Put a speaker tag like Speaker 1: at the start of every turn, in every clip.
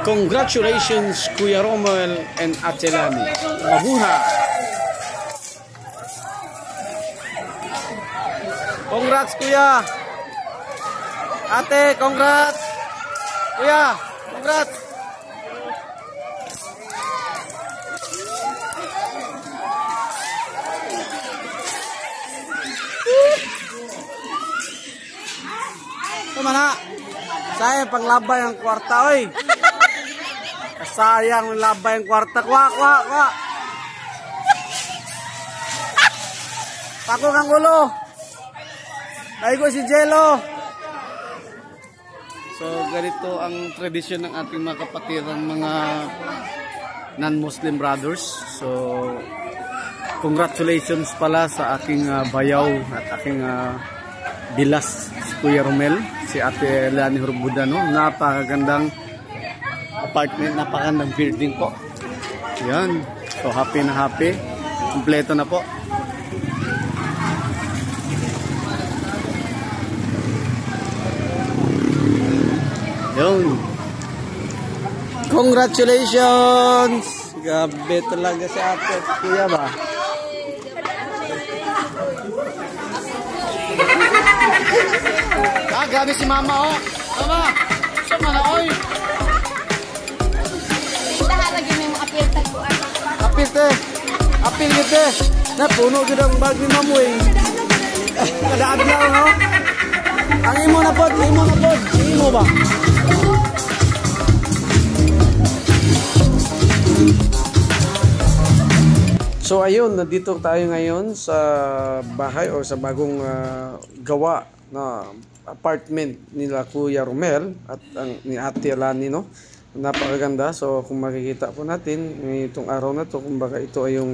Speaker 1: Congratulations, Kuya Romel and Ate Lani. Mabuhay! Congrats, Kuya! Ate, congrats! Kuya, congrats! Tama na! Sayang panglabay ang kwarta, oy! Sayang labay ang kwarta. Kwa! Pako kang ulo! Dahil ko si Jello! So, ganito ang tradisyon ng ating mga kapatirang mga non-Muslim brothers. So, congratulations pala sa aking bayaw at aking bilas, si Kuya Romel, si Ate Lani Hurbuda, no? Napakagandang apartment, napakagandang building po. Yan. So, happy na happy. Kompleto na po. Yun. Congratulations! Gabi talaga si Ate at Kuya ba? Grabe si Mama, oh. Mama, sama na, oy.
Speaker 2: Lagi may mga apil tagpuan.
Speaker 1: Apil te. Apil te. Napuno gid ang bag ni Mamo eh. Kada adlaw, no? Ang imo na pod, imo ba? So ayun, nandito tayo ngayon sa bahay o sa bagong gawa na apartment nila Kuya Romel at ni Ate Lani, no? Napakaganda. So kung makikita po natin itong araw na to, kumbaga ito ay yung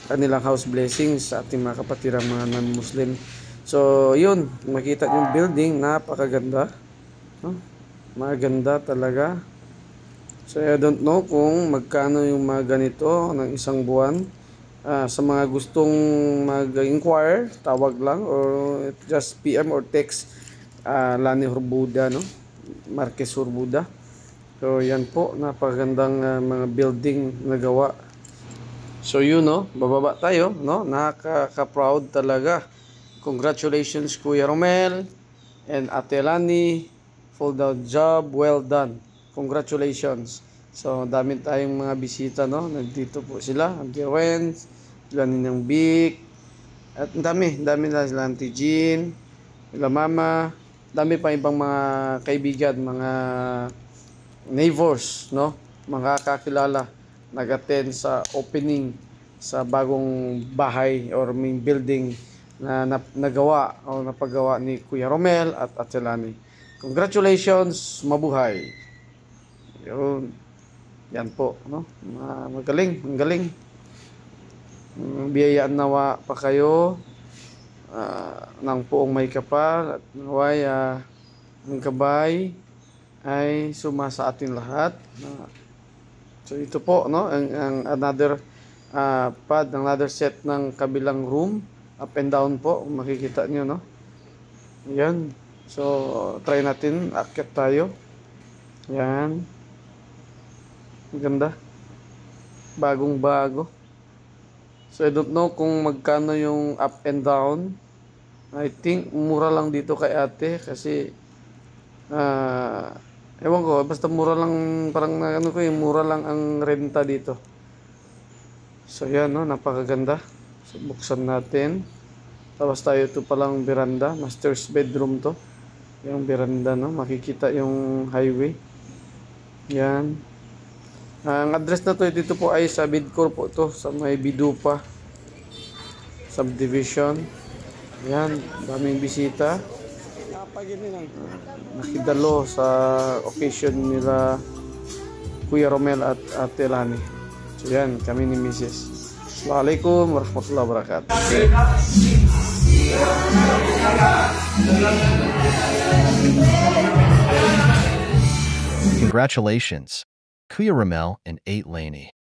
Speaker 1: kanilang house blessings sa ating mga kapatirang mga non-Muslim. So yun, makita yung building, napakaganda, no? Maganda talaga. So I don't know kung magkano yung mga ganito ng isang buwan. Sa mga gustong mag-inquire, tawag lang or just PM or text Lani Hurbuda, no? Marquez Hurbuda. So yan po, napakagandang mga building na gawa. So yun, no, bababa tayo, no? Nakaka-proud talaga. Congratulations Kuya Romel and Ate Lani, full down job, well done. Congratulations. So dami tayong mga bisita, no? Nandito po sila, Auntie Wens, sila Ninang Vic, at dami na sila Auntie Jean, sila Mama, dami pa ibang mga kaibigan, mga neighbors, no? Mga kakilala nag-attend sa opening sa bagong bahay or main building na nagawa o napagawa ni Kuya Romel at Ate Lani. Congratulations, mabuhay. Yun. Yan po, no? Magaling. Biyayaan nawa pa kayo ng poong may kapal at naway ang gabay ay sumasa atin lahat. So ito po, no, ang another another set ng kabilang room, up and down po, makikita niyo, no? Yan. So try natin, akyat tayo. Yan. Ganda. Bagong bago. So I don't know kung magkano yung up and down. I think mura lang dito kay ate kasi ewan ko, basta mura lang, parang ano ko yung mura lang ang renta dito. So yan, no, napakaganda. So buksan natin. Tapos tayo, ito palang veranda, master's bedroom to. Yung veranda, no, makikita yung highway. Yan. Ang address na to dito po ay sa Bidcor po to, sa may Bidupa subdivision. Yan, daming bisita. Nakidalo sa occasion nila Kuya Romel at Ate Lani. So yan, kami ni Mrs. Assalamualaikum warahmatullahi wabarakatuh.
Speaker 3: Congratulations, Kuya Romel and Ate Lani.